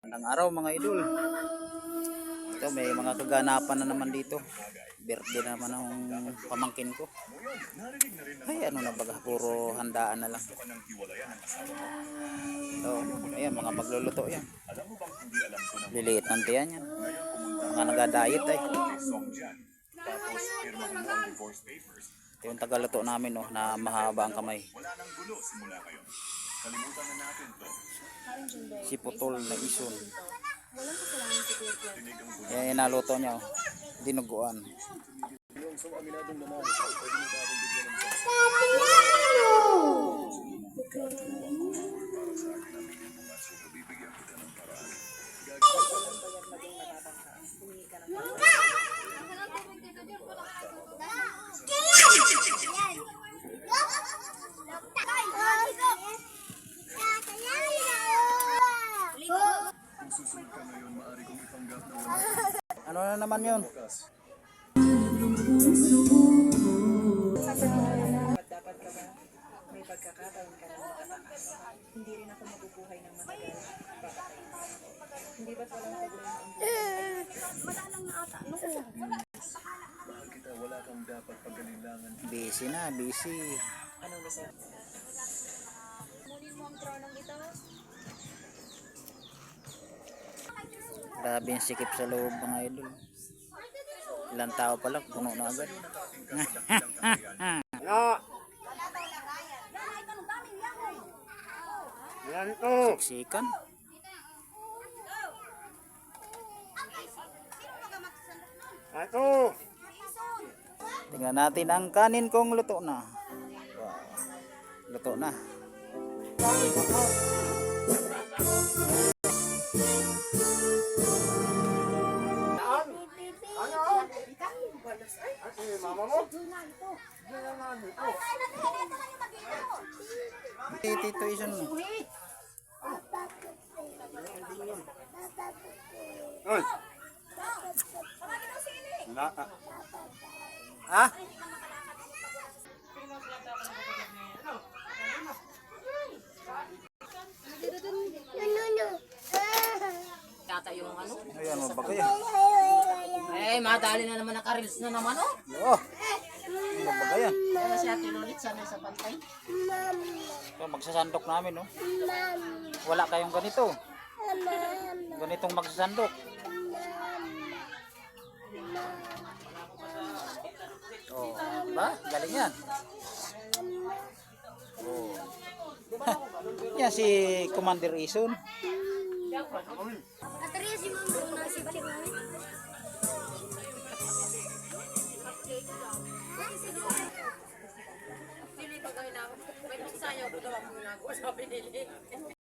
Magandang araw mga idol. Ito may mga kaganapan na naman dito. Birthday na naman ng pamangkin ko. Ay ano na baga, puro handaan na lang. So, ayan mga magluluto yan. Liliit ng tiyan yan. Mga naga-diet ay. Ito yung tagaluto namin no, na mahaba ang kamay. Si putol na ison. Yan yung naluto niya oh. Dinuguan. Ano na naman yun? Dapat ka ba may pagkakataon ka na makatakas? Hindi rin ako mabubuhay ng matagal. Papatay. Hindi ba't walang problema ang buhay? Madalang na ata. Wala kang dapat pagkalilangan. Busy na, busy. Anong nasa? Munin mo ang tronong ito. Grabe yung sikip sa loob mga idol. Ilang tao pa lang, puno na agad. Siksikan. Tingnan natin ang kanin kong luto na. Wow. Luto na. Tito ison mo. Ah? Kata yung ano? Ayan, mabagay yan. Eh, madali na naman naka-reels na naman, oh. Oo. Mabagay yan. Kaya siya tinulit sana sa pantay. So, magsasandok namin, no? Wala kayong ganito. Ganitong magsasandok. Oh, ba? Galing yan. Oh. Yan si Commander Ison. Ateria si Mama na si Chimay. Pili pa kayo na, may pasayaw ko daw ako ginagawa, sabi nila.